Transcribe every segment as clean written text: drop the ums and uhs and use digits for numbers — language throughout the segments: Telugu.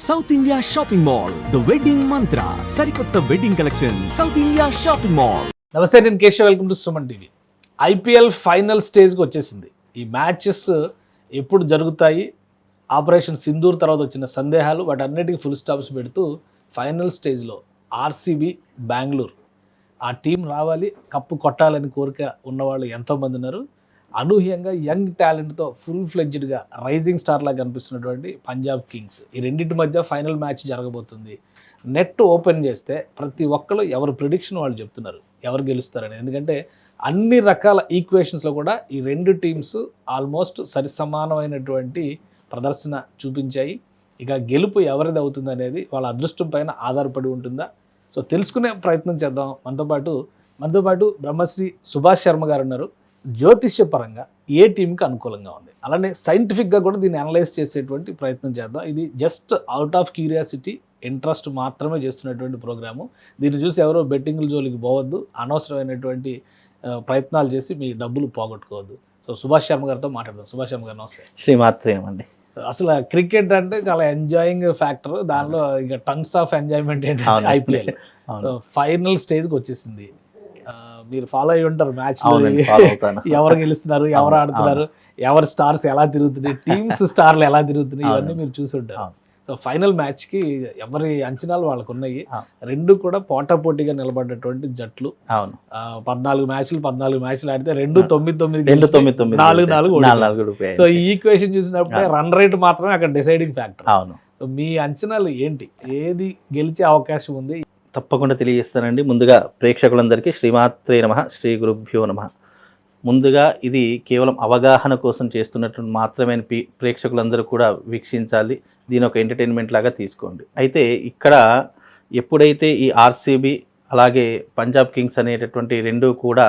South India shopping mall the wedding మంత్ర సరికొత్త wedding collection south India shopping mall. నమస్తే, నేను Keshav. Welcome to Suman TV. IPL final స్టేజ్కి వచ్చేసింది. ఈ మ్యాచెస్ ఎప్పుడు జరుగుతాయి, ఆపరేషన్ సింధూర్ తర్వాత వచ్చిన సందేహాలు, వాటన్నిటికీ ఫుల్ స్టాప్స్ పెడుతూ ఫైనల్ స్టేజ్లో ఆర్సీబీ బెంగళూరు ఆ టీం రావాలి, కప్పు కొట్టాలని కోరిక ఉన్నవాళ్ళు ఎంతోమంది ఉన్నారు. అనూహ్యంగా యంగ్ టాలెంట్తో ఫుల్ ఫ్లెడ్జ్డ్గా రైజింగ్ స్టార్ లాగా కనిపిస్తున్నటువంటి పంజాబ్ కింగ్స్, ఈ రెండింటి మధ్య ఫైనల్ మ్యాచ్ జరగబోతుంది. నెట్ ఓపెన్ చేస్తే ప్రతి ఒక్కరు ఎవరు ప్రిడిక్షన్ వాళ్ళు చెప్తున్నారు ఎవరు గెలుస్తారని. ఎందుకంటే అన్ని రకాల ఈక్వేషన్స్లో కూడా ఈ రెండు టీమ్స్ ఆల్మోస్ట్ సరిసమానమైనటువంటి ప్రదర్శన చూపించాయి. ఇక గెలుపు ఎవరిది అవుతుంది అనేది వాళ్ళ అదృష్టం పైన ఆధారపడి ఉంటుందా, సో తెలుసుకునే ప్రయత్నం చేద్దాం. మనతో పాటు బ్రహ్మశ్రీ సుభాష్ శర్మ గారు ఉన్నారు. జ్యోతిష్య పరంగా ఏ టీంకి అనుకూలంగా ఉంది, అలానే సైంటిఫిక్గా కూడా దీన్ని అనలైజ్ చేసేటువంటి ప్రయత్నం చేద్దాం. ఇది just out of curiosity, interest మాత్రమే చేస్తున్నటువంటి ప్రోగ్రాము. దీన్ని చూసి ఎవరో బెట్టింగ్ల జోలికి పోవద్దు, అనవసరమైనటువంటి ప్రయత్నాలు చేసి మీ డబ్బులు పోగొట్టుకోవద్దు. సో సుభాష్ శర్మ గారితో మాట్లాడదాం. సుభాష్ శర్మ గారు నమస్తే. శ్రీమాత్రేమండి. అసలు క్రికెట్ అంటే చాలా ఎంజాయింగ్ ఫ్యాక్టర్, దానిలో ఇక టన్స్ ఆఫ్ ఎంజాయ్మెంట్ ఏంటంటే ఐపీఎల్ ఫైనల్ స్టేజ్కి వచ్చేసింది. మీరు ఫాలో అయ్యి ఉంటారు మ్యాచ్, ఎవరు గెలుస్తున్నారు, ఎవరు ఆడుతున్నారు, ఎవరు స్టార్స్ ఎలా తిరుగుతున్నాయి, టీమ్స్ స్టార్లు ఎలా తిరుగుతున్నాయి, ఇవన్నీ మీరు చూసి ఉంటారు. సో ఫైనల్ మ్యాచ్కి ఎవరి అంచనాలు వాళ్ళకు ఉన్నాయి. రెండు కూడా పోటాపోటీగా నిలబడ్డటువంటి జట్లు. 14 మ్యాచ్లు ఆడితే 9-9 4-4. సో ఈ ఈక్వేషన్ చూసినప్పుడే రన్ రేట్ మాత్రమే అక్కడ డిసైడింగ్ ఫ్యాక్టర్. సో మీ అంచనాలు ఏంటి, ఏది గెలిచే అవకాశం ఉంది? తప్పకుండా తెలియజేస్తానండి. ముందుగా ప్రేక్షకులందరికీ శ్రీమాత్రే నమః, శ్రీ గురుభ్యో నమః. ముందుగా ఇది కేవలం అవగాహన కోసం చేస్తున్నట్టు మాత్రమే ప్రేక్షకులందరూ కూడా వీక్షించాలి. దీని ఒక ఎంటర్టైన్మెంట్ లాగా తీసుకోండి. అయితే ఇక్కడ ఎప్పుడైతే ఈ ఆర్సీబీ అలాగే పంజాబ్ కింగ్స్ అనేటటువంటి రెండు కూడా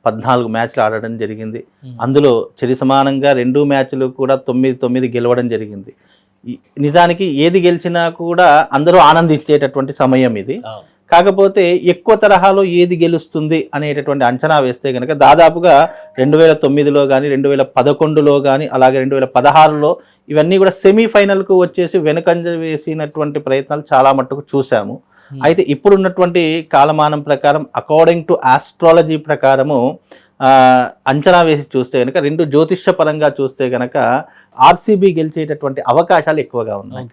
14 మ్యాచ్లు ఆడడం జరిగింది. అందులో చెరి సమానంగా 2 మ్యాచ్లు కూడా 9-9 గెలవడం జరిగింది. నిజానికి ఏది గెలిచినా కూడా అందరూ ఆనందించేటటువంటి సమయం ఇది. కాకపోతే ఎక్కువ తరహాలో ఏది గెలుస్తుంది అనేటటువంటి అంచనా వేస్తే కనుక దాదాపుగా 2009లో కానీ 2011లో కానీ అలాగే 2016లో ఇవన్నీ కూడా సెమీఫైనల్కు వచ్చేసి వెనుకంజ వేసినటువంటి ప్రయత్నాలు చాలా మట్టుకు చూసాము. అయితే ఇప్పుడున్నటువంటి కాలమానం ప్రకారం అకార్డింగ్ టు ఆస్ట్రాలజీ ప్రకారము అంచనా వేసి చూస్తే కనుక రెండు జ్యోతిష్య పరంగా చూస్తే కనుక ఆర్సీబీ గెలిచేటటువంటి అవకాశాలు ఎక్కువగా ఉన్నాయి.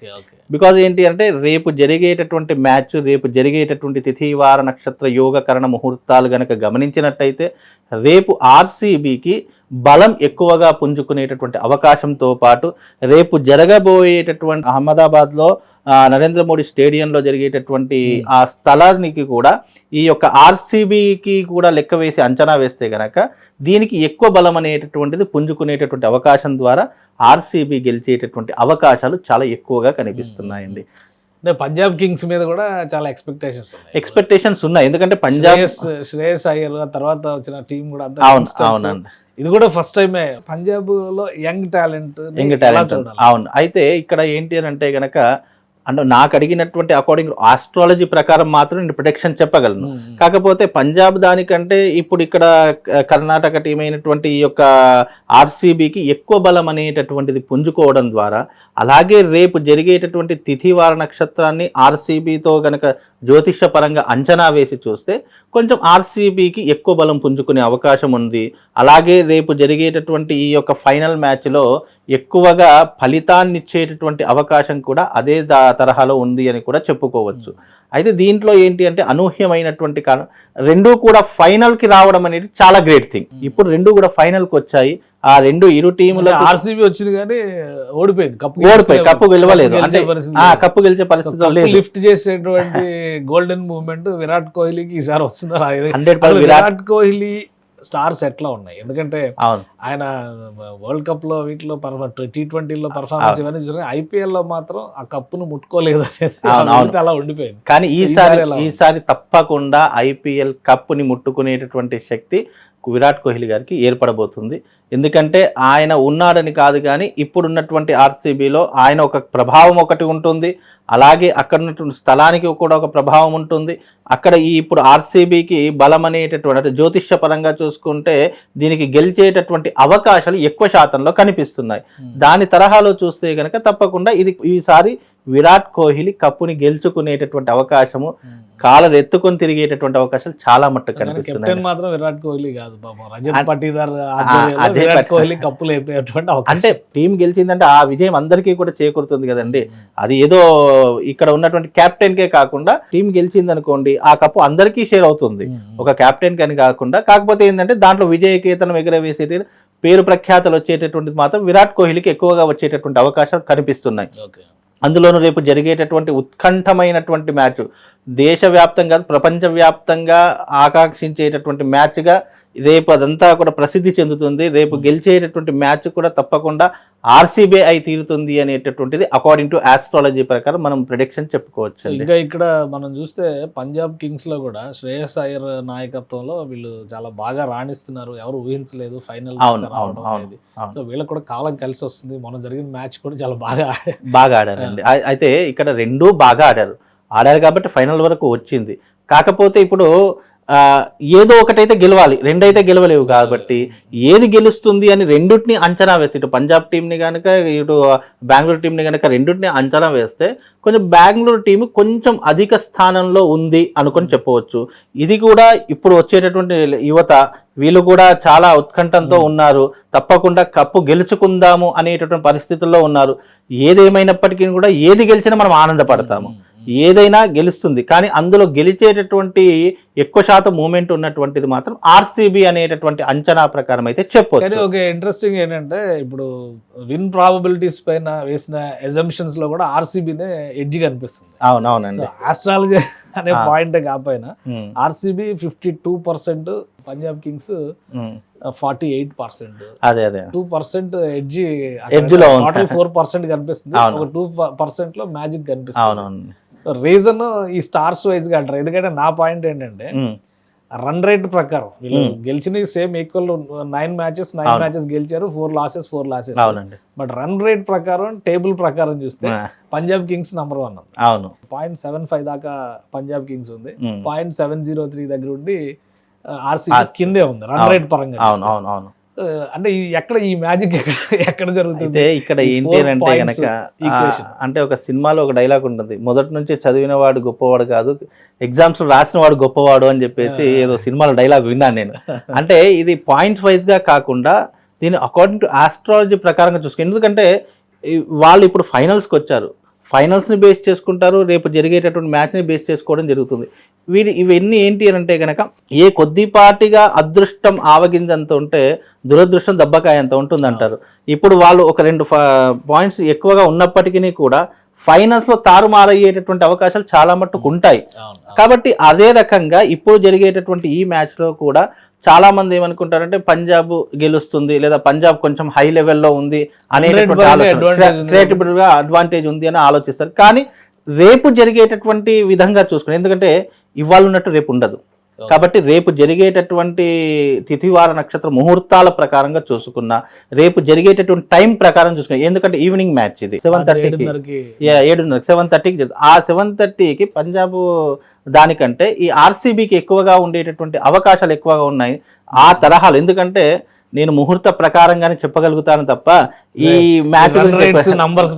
బికాజ్ ఏంటి అంటే రేపు జరిగేటటువంటి మ్యాచ్, రేపు జరిగేటటువంటి తిథివార నక్షత్ర యోగకరణ ముహూర్తాలు కనుక గమనించినట్టయితే రేపు ఆర్సీబీకి బలం ఎక్కువగా పుంజుకునేటటువంటి అవకాశంతో పాటు రేపు జరగబోయేటటువంటి అహ్మదాబాద్లో నరేంద్ర మోడీ స్టేడియంలో జరిగేటటువంటి ఆ స్థలానికి కూడా ఈ యొక్క ఆర్సీబీకి కూడా లెక్క వేసి అంచనా వేస్తే గనక దీనికి ఎక్కువ బలం అనేటటువంటిది పుంజుకునేటటువంటి అవకాశం ద్వారా ఆర్సీబీ గెలిచేటటువంటి అవకాశాలు చాలా ఎక్కువగా కనిపిస్తున్నాయండి. పంజాబ్ కింగ్స్ మీద కూడా చాలా ఎక్స్పెక్టేషన్స్ ఉన్నాయి. ఎందుకంటే పంజాబ్ శ్రేయస్ అయ్యర్ తర్వాత వచ్చిన టీం కూడా అవునండి, ఇది కూడా ఫస్ట్ టైమే పంజాబ్ లో యంగ్ టాలెంట్. అవును. అయితే ఇక్కడ ఏంటి అని అంటే గనక నాకు అడిగినటువంటి అకార్డింగ్ ఆస్ట్రాలజీ ప్రకారం మాత్రం నేను ప్రొటెక్షన్ చెప్పగలను. కాకపోతే పంజాబ్ దానికంటే ఇప్పుడు ఇక్కడ కర్ణాటక టీం అయినటువంటి ఈ యొక్క ఆర్సీబీకి ఎక్కువ బలం అనేటటువంటిది పుంజుకోవడం ద్వారా, అలాగే రేపు జరిగేటటువంటి తిథివార నక్షత్రాన్ని ఆర్సీబీతో కనుక జ్యోతిష పరంగా అంచనా వేసి చూస్తే కొంచెం ఆర్సీబీకి ఎక్కువ బలం పుంజుకునే అవకాశం ఉంది. అలాగే రేపు జరిగేటటువంటి ఈ యొక్క ఫైనల్ మ్యాచ్లో ఎక్కువగా ఫలితాన్ని ఇచ్చేటటువంటి అవకాశం కూడా అదే తరహాలో ఉంది అని కూడా చెప్పుకోవచ్చు. అయితే దీంట్లో ఏంటి అంటే అనూహ్యమైనటువంటి కారణం రెండూ కూడా ఫైనల్కి రావడం అనేది చాలా గ్రేట్ థింగ్. ఇప్పుడు రెండు కూడా ఫైనల్కి వచ్చాయి. ఆ ఇరు టీములు ఆర్సీబీ వచ్చింది కానీ ఓడిపోయింది, కప్పు గెలవలేదు. అంటే కప్పు గెలిచే పరిస్థితి లేదు. లిఫ్ట్ చేసేటువంటి గోల్డెన్ మూవ్మెంట్ విరాట్ కోహ్లీకి ఈసారి వస్తుందా? 100% విరాట్ కోహ్లీ స్టార్స్ ఎట్లా ఉన్నాయి, ఎందుకంటే ఆయన వరల్డ్ కప్ లో వీటిలో T20లో పర్ఫార్మెన్స్ ఇవన్నీ చూసారు. ఐపీఎల్ లో మాత్రం ఆ కప్పును ముట్టుకోలేదు అనేది అలా ఉండిపోయింది. కానీ ఈసారి తప్పకుండా ఐపీఎల్ కప్పుని ముట్టుకునేటటువంటి శక్తి విరాట్ కోహ్లీ గారికి ఏర్పడబోతుంది. ఎందుకంటే ఆయన ఉన్నాడని కాదు కానీ ఇప్పుడున్నటువంటి ఆర్సీబీలో ఆయన ఒక ప్రభావం ఒకటి ఉంటుంది. అలాగే అక్కడ ఉన్నటువంటి స్థలానికి కూడా ఒక ప్రభావం ఉంటుంది. అక్కడ ఇప్పుడు ఆర్సీబీకి బలం అనేటటువంటి అంటే జ్యోతిష్య పరంగా చూసుకుంటే దీనికి గెలిచేటటువంటి అవకాశాలు ఎక్కువ శాతంలో కనిపిస్తున్నాయి. దాని తరహాలో చూస్తే కనుక తప్పకుండా ఇది ఈసారి విరాట్ కోహ్లీ కప్పుని గెలుచుకునేటటువంటి అవకాశము, కాలర్ ఎత్తుకొని తిరిగేటటువంటి అవకాశాలు చాలా మట్టుకు కెప్టెన్ కనిపిస్తున్నాయి. మాత్రం విరాట్ కోహ్లీ కాదు పాపం, రజత్ అన్- పాటీదార్ అదే విరాట్ పట్ల- కోహ్లీ కప్పులు అయిపోయేటువంటి అవకాశం. అంటే టీం గెలిచిందంటే ఆ విజయం అందరికీ కూడా చేకూరుతుంది కదండి. అది ఏదో ఇక్కడ ఉన్నటువంటి కెప్టెన్ కే కాకుండా టీం గెలిచింది అనుకోండి, ఆ కప్పు అందరికీ షేర్ అవుతుంది, ఒక కెప్టెన్ కని కాకుండా. కాకపోతే ఏంటంటే దాంట్లో విజయకేతనం ఎగరవేసేటి పేరు ప్రఖ్యాతలు వచ్చేటటువంటిది మాత్రం విరాట్ కోహ్లీకి ఎక్కువగా వచ్చేటటువంటి అవకాశాలు కనిపిస్తున్నాయి. ఓకే. అందులోనూ రేపు జరిగేటటువంటి ఉత్కంఠమైనటువంటి మ్యాచ్, దేశవ్యాప్తంగా ప్రపంచవ్యాప్తంగా ఆకాంక్షించేటటువంటి మ్యాచ్గా రేపు అదంతా కూడా ప్రసిద్ధి చెందుతుంది. రేపు గెలిచేటటువంటి మ్యాచ్ కూడా తప్పకుండా ఆర్సీబీ అయి తీరుతుంది అనేటటువంటిది అకార్డింగ్ టు ఆస్ట్రాలజీ ప్రకారం మనం ప్రిడిక్షన్ చెప్పుకోవచ్చు అండి. ఇంకా ఇక్కడ మనం చూస్తే పంజాబ్ కింగ్స్ లో కూడా శ్రేయస్ అయ్యర్ నాయకత్వంలో వీళ్ళు చాలా బాగా రాణిస్తున్నారు, ఎవరు ఊహించలేదు ఫైనల్ అవును, రావడం అవును, అనేది. అవును. సో వీళ్ళకి కూడా కాలం కలిసి వస్తుంది. మనం జరిగిన మ్యాచ్ కూడా చాలా బాగా బాగా ఆడారండి. అయితే ఇక్కడ రెండూ బాగా ఆడారు కాబట్టి ఫైనల్ వరకు వచ్చింది. కాకపోతే ఇప్పుడు ఏదో ఒకటైతే గెలవాలి, రెండైతే గెలవలేవు కాబట్టి ఏది గెలుస్తుంది అని రెండింటిని అంచనా వేస్తే, ఇటు పంజాబ్ టీంని కనుక ఇటు బెంగళూరు టీంని కనుక రెండింటిని అంచనా వేస్తే కొంచెం బెంగళూరు టీం కొంచెం అధిక స్థానంలో ఉంది అనుకొని చెప్పవచ్చు. ఇది కూడా ఇప్పుడు వచ్చేటటువంటి యువత వీళ్ళు కూడా చాలా ఉత్కంఠంతో ఉన్నారు, తప్పకుండా కప్పు గెలుచుకుందాము అనేటటువంటి పరిస్థితుల్లో ఉన్నారు. ఏదేమైనప్పటికీ కూడా ఏది గెలిచినా మనం ఆనందపడతాము, ఏదైనా గెలుస్తుంది. కానీ అందులో గెలిచేటటువంటి ఎక్కువ శాతం మూమెంట్ ఉన్నటువంటిది మాత్రం ఆర్సీబీ అనేటటువంటి అంచనా ప్రకారం అయితే కానీ చెప్పొచ్చు. ఒక ఇంట్రెస్టింగ్ ఏంటంటే ఇప్పుడు విన్ ప్రాబబిలిటీస్ పైన వేసిన ఎజంప్షన్స్ లో కూడా ఆర్సీబీనే ఎడ్జ్ కనిపిస్తుంది. అవునవునండి. ఆస్ట్రాలజీ అనే పాయింట్ కాకపోయినా ఉమ్, ఆర్సీబీ 52%, పంజాబ్ కింగ్స్ ఉమ్, 48%, అదే 2% ఎడ్జ్ Edge లో ఉంది. టోటల్ 4% కనిపిస్తుంది. అవును. ఒక 2% లో మ్యాజిక్ కనిపిస్తుంది. అవునవును. రీజన్ ఈ స్టార్స్ వైజ్ గా అంటారు. ఎందుకంటే నా పాయింట్ ఏంటంటే ఉమ్, రన్ రేట్ ప్రకారం వీళ్ళు గెలిచిన సేమ్ ఈక్వల్ 9 మ్యాచెస్ గెలిచారు, 4 లాసెస్. అవునండి. బట్ రన్ రేట్ ప్రకారం టేబుల్ ప్రకారం చూస్తే పంజాబ్ కింగ్స్ నంబర్ 1 అవును. 0.75 దాకా పంజాబ్ కింగ్స్ ఉంది, ఉమ్, 0.703 దగ్గర ఉండి ఆర్సీబీ కిందే ఉంది రన్ రేట్ పరంగా. అవును, అవును, అవును. అంటే ఎక్కడ ఈ మ్యాజిక్ ఎక్కడ జరుగుతుంది? అయితే ఇక్కడ ఈ ఏంటి 4 అంటే points గనక equation. అంటే ఒక సినిమాలో ఒక డైలాగ్ ఉంటుంది, మొదటి నుంచి చదివిన వాడు గొప్పవాడు కాదు, ఎగ్జామ్స్ రాసిన వాడు గొప్పవాడు అని చెప్పేసి ఏదో సినిమాలో డైలాగ్ విన్నాను నేను. అంటే ఇది పాయింట్ వైజ్ గా కాకుండా దీన్ని అకార్డింగ్ టు ఆస్ట్రాలజీ ప్రకారంగా చూసుకో. ఎందుకంటే వాళ్ళు ఇప్పుడు ఫైనల్స్కి వచ్చారు, ఫైనల్స్ని బేస్ చేసుకుంటారు, రేపు జరిగేటటువంటి మ్యాచ్ని బేస్ చేసుకోవడం జరుగుతుంది. ఇవన్నీ ఏంటి అని అంటే కనుక ఏ కొద్దిపాటిగా అదృష్టం ఆవగింజంత ఉంటే దురదృష్టం దెబ్బకాయ అంత ఉంటుంది అంటారు. ఇప్పుడు వాళ్ళు ఒక 2 పాయింట్స్ ఎక్కువగా ఉన్నప్పటికీ కూడా ఫైనల్స్లో తారుమారయ్యేటటువంటి అవకాశాలు చాలా మట్టుకు ఉంటాయి. కాబట్టి అదే రకంగా ఇప్పుడు జరిగేటటువంటి ఈ మ్యాచ్లో కూడా చాలా మంది ఏమనుకుంటారంటే పంజాబ్ గెలుస్తుంది, లేదా పంజాబ్ కొంచెం హై లెవెల్లో ఉంది అనేటటువంటి ఆలోచన, క్రియేటివ్గా అడ్వాంటేజ్ ఉంది అని ఆలోచిస్తారు. కానీ రేపు జరిగేటటువంటి విధంగా చూసుకుని, ఎందుకంటే ఇవాళ ఉన్నట్టు రేపు ఉండదు కాబట్టి రేపు జరిగేటటువంటి తిథివార నక్షత్ర ముహూర్తాల ప్రకారంగా చూసుకున్నా, రేపు జరిగేటటువంటి టైం ప్రకారం చూసుకున్నా, ఎందుకంటే ఈవినింగ్ మ్యాచ్ ఇది 7:30కి 7:30కి ఆ 7:30కి పంజాబ్ దానికంటే ఈ ఆర్సీబీకి ఎక్కువగా ఉండేటటువంటి అవకాశాలు ఎక్కువగా ఉన్నాయి ఆ తరహాలు. ఎందుకంటే నేను ముహూర్త ప్రకారంగానే చెప్పగలుగుతాను తప్ప ఈ మ్యాచ్ నంబర్స్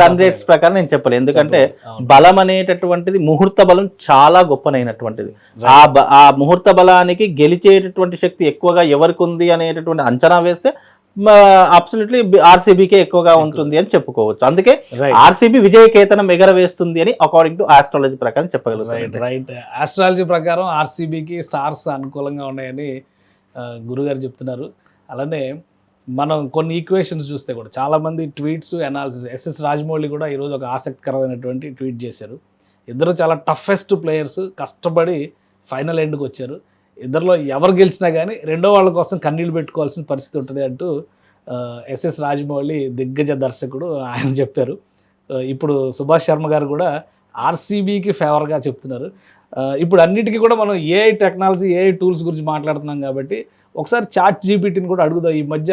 రన్ రేట్స్ ప్రకారం నేను చెప్పలేదు. ఎందుకంటే బలం అనేటటువంటిది ముహూర్త బలం చాలా గొప్పనైనటువంటిది. ఆ ముహూర్త బలానికి గెలిచేటటువంటి శక్తి ఎక్కువగా ఎవరికి ఉంది అనేటటువంటి అంచనా వేస్తే అబ్సల్యూట్లీ ఆర్సీబీకే ఎక్కువగా ఉంటుంది అని చెప్పుకోవచ్చు. అందుకే ఆర్సీబీ విజయకేతనం ఎగరవేస్తుంది అని అకార్డింగ్ టు ఆస్ట్రాలజీ ప్రకారం చెప్పగలుగుతాం. రైట్. ఆస్ట్రాలజీ ప్రకారం ఆర్సీబీకి స్టార్స్ అనుకూలంగా ఉన్నాయని గురుగారు చెప్తున్నారు. అలానే మనం కొన్ని ఈక్వేషన్స్ చూస్తే కూడా చాలామంది ట్వీట్స్ అనాలిసిస్, ఎస్ఎస్ రాజమౌళి కూడా ఈరోజు ఒక ఆసక్తికరమైనటువంటి ట్వీట్ చేశారు. ఇద్దరు చాలా టఫెస్ట్ ప్లేయర్స్, కష్టపడి ఫైనల్ ఎండ్కి వచ్చారు. ఇద్దరిలో ఎవరు గెలిచినా కానీ రెండో వాళ్ళ కోసం కన్నీళ్ళు పెట్టుకోవాల్సిన పరిస్థితి ఉంటుంది అంటూ ఎస్ఎస్ రాజమౌళి దిగ్గజ దర్శకుడు ఆయన చెప్పారు. ఇప్పుడు సుభాష్ శర్మ గారు కూడా ఆర్సీబీకి ఫేవర్గా చెప్తున్నారు. ఇప్పుడు అన్నిటికీ కూడా మనం ఏఐ టెక్నాలజీ, ఏఐ టూల్స్ గురించి మాట్లాడుతున్నాం కాబట్టి ఒకసారి చాట్ జీపీటీని కూడా అడుగుదాం. ఈ మధ్య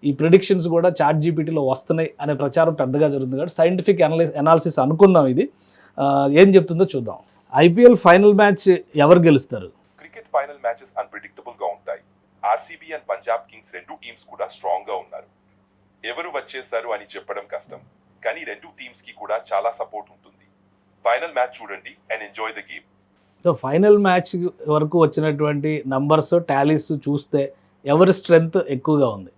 ఈ ప్రిడిక్షన్స్ కూడా చాట్ జీపీటీలో వస్తున్నాయి అనే ప్రచారం పెద్దగా జరుగుతుంది కాబట్టి సైంటిఫిక్ అనాలిసిస్ అనుకుందాం. ఇది ఏం చెప్తుందో చూద్దాం. ఐపీఎల్ ఫైనల్ మ్యాచ్ ఎవరు గెలుస్తారు? క్రికెట్ ఫైనల్ మ్యాచెస్ అన్ప్రెడిక్టబుల్ గా ఉంటాయి. ఆర్సీబీ అండ్ పంజాబ్ కింగ్స్ రెండు టీమ్స్ కూడా స్ట్రాంగ్ గా ఉన్నారు. ఎవరు వచ్చేస్తారు అని చెప్పడం కష్టం. కానీ రెండు టీమ్స్ కి కూడా చాలా సపోర్ట్ ఉంటుంది. ఫైనల్ మ్యాచ్ చూడండి and enjoy the game. So final match వరకు వచ్చినటువంటి నంబర్స్ టాలీస్ చూస్తే ఎవరి స్ట్రెంగ్త్ ఎక్కువగా ఉంది?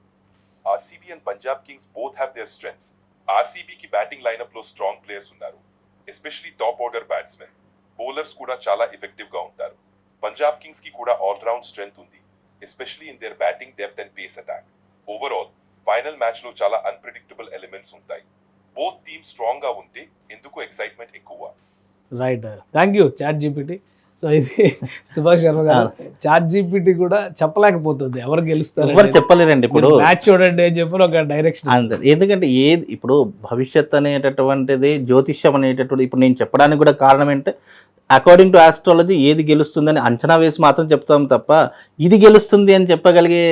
RCB and Punjab Kings both have their strengths. ఆర్సీబీకి బ్యాటింగ్ లైనప్ లో స్ట్రాంగ్ ప్లేయర్స్ ఉన్నారు, especially top order batsmen. Bowlers కూడా చాలా ఎఫెక్టివ్ గా ఉంటారు. పంజాబ్ కింగ్స్ కి కూడా ఆల్రౌండ్ స్ట్రెంగ్త్ ఉంది, especially in their batting depth and pace attack. Overall final match లో చాలా అన్ప్రెడిక్టబుల్ ఎలిమెంట్స్ ఉంటాయి. బోత్ టీమ్స్ స్ట్రాంగ్ గా ఉంటే ఎందుకు ఎక్సైట్మెంట్ ఎక్కువ. Right, thank you chat GPT. So ఇది సుభాష్ శర్మ గారు, చాట్ జీపీటీ కూడా చెప్పలేకపోతుంది ఎవరు గెలుస్తారు, ఎవరు చెప్పలేరండి. ఇప్పుడు మ్యాచ్ చూడండి అని చెప్పి ఒక డైరెక్షన్. అంతే, ఎందుకంటే ఏది ఇప్పుడు భవిష్యత్ అనేటటువంటిది, జ్యోతిష్యం అనేటటువంటి, ఇప్పుడు నేను చెప్పడానికి కూడా కారణం ఏంటంటే అకార్డింగ్ టు ఆస్ట్రాలజీ ఏది గెలుస్తుందని అంచనా వేసి మాత్రం చెప్తాం తప్ప ఇది గెలుస్తుంది అని చెప్పగలిగే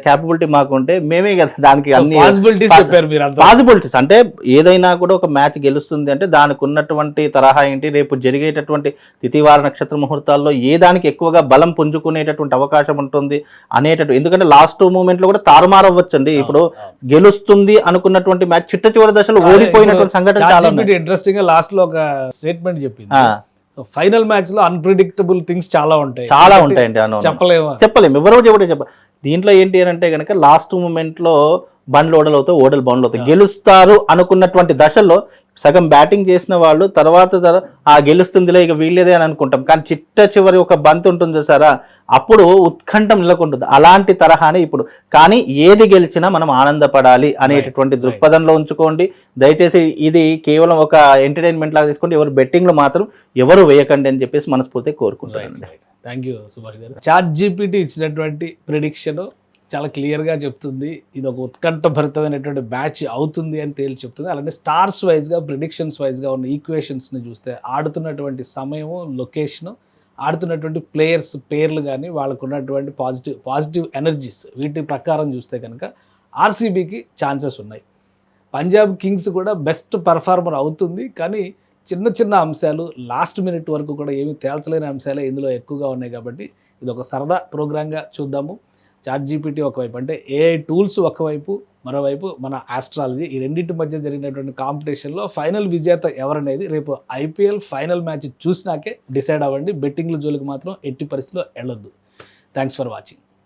క్యాపబిలిటీ మాకుంటే మేమే కదా దానికి అన్ని పాసిబిలిటీస్ చెప్పారు మీరు. పాసిబిలిటీస్ అంటే ఏదైనా కూడా ఒక మ్యాచ్ గెలుస్తుంది అంటే దానికి ఉన్నటువంటి తరహా ఏంటి, రేపు జరిగేటటువంటి తిథివార నక్షత్ర ముహూర్తాల్లో ఏ దానికి ఎక్కువగా బలం పుంజుకునేటటువంటి అవకాశం ఉంటుంది అనేటటువంటి. ఎందుకంటే లాస్ట్ మూమెంట్ లో కూడా తారుమారు అవ్వచ్చండి. ఇప్పుడు గెలుస్తుంది అనుకున్నటువంటి మ్యాచ్ చిట్ట చివరి దశలో ఓడిపోయినటువంటి సంఘటన చాలా ఇంట్రెస్టింగ్ గా లాస్ట్ లో ఒక స్టేట్మెంట్ చెప్పింది, ఫైనల్ మ్యాచ్ లో అన్ప్రిడిక్టబుల్ థింగ్స్ చాలా ఉంటాయండి. చెప్పలేము, ఎవరో చెప్ప. దీంట్లో ఏంటి అని అంటే కనుక లాస్ట్ మూమెంట్ లో బండ్లు ఓడలవుతాయి, ఓడలు బండ్లు అవుతాయి. గెలుస్తారు అనుకున్నటువంటి దశల్లో సగం బ్యాటింగ్ చేసిన వాళ్ళు తర్వాత ఆ గెలుస్తుందిలే ఇక వీళ్ళేదే అని అనుకుంటాం, కానీ చిట్ట చివరి ఒక బంత్ ఉంటుంది సారా, అప్పుడు ఉత్కంఠం నెలకొంటుంది. అలాంటి తరహానే ఇప్పుడు. కానీ ఏది గెలిచినా మనం ఆనందపడాలి అనేటటువంటి దృక్పథంలో ఉంచుకోండి. దయచేసి ఇది కేవలం ఒక ఎంటర్టైన్మెంట్ లాగా తీసుకోండి. ఎవరు బెట్టింగ్లో మాత్రం ఎవరు వేయకండి అని చెప్పేసి మనస్ఫూర్తిగా కోరుకుంటానండి. థ్యాంక్ యూ సుభాష్ గారు. చాట్ జీపీటీ ఇచ్చినటువంటి ప్రిడిక్షన్ చాలా క్లియర్గా చెప్తుంది, ఇది ఒక ఉత్కంఠభరితమైనటువంటి మ్యాచ్ అవుతుంది అని తేల్చి చెప్తుంది. అలానే స్టార్స్ వైజ్గా, ప్రిడిక్షన్స్ వైజ్గా ఉన్న ఈక్వేషన్స్ని చూస్తే ఆడుతున్నటువంటి సమయము, లొకేషను, ఆడుతున్నటువంటి ప్లేయర్స్ పేర్లు కానీ వాళ్ళకు ఉన్నటువంటి పాజిటివ్ ఎనర్జీస్, వీటి ప్రకారం చూస్తే కనుక ఆర్సీబీకి ఛాన్సెస్ ఉన్నాయి. పంజాబ్ కింగ్స్ కూడా బెస్ట్ పర్ఫార్మర్ అవుతుంది, కానీ చిన్న చిన్న అంశాలు లాస్ట్ మినిట్ వరకు కూడా ఏమీ తేల్చలేని అంశాలే ఇందులో ఎక్కువగా ఉన్నాయి. కాబట్టి ఇది ఒక సరదా ప్రోగ్రాంగా చూద్దాము. చాట్ జీపీటీ ఒకవైపు అంటే ఏఐ టూల్స్ ఒకవైపు, మరోవైపు మన ఆస్ట్రాలజీ, ఈ రెండింటి మధ్య జరిగినటువంటి కాంపిటీషన్లో ఫైనల్ విజేత ఎవరనేది రేపు ఐపీఎల్ ఫైనల్ మ్యాచ్ చూసినాకే డిసైడ్ అవ్వండి. బెట్టింగ్ల జోలికి మాత్రం ఎట్టి పరిస్థితిలో వెళ్ళొద్దు. Thanks for watching.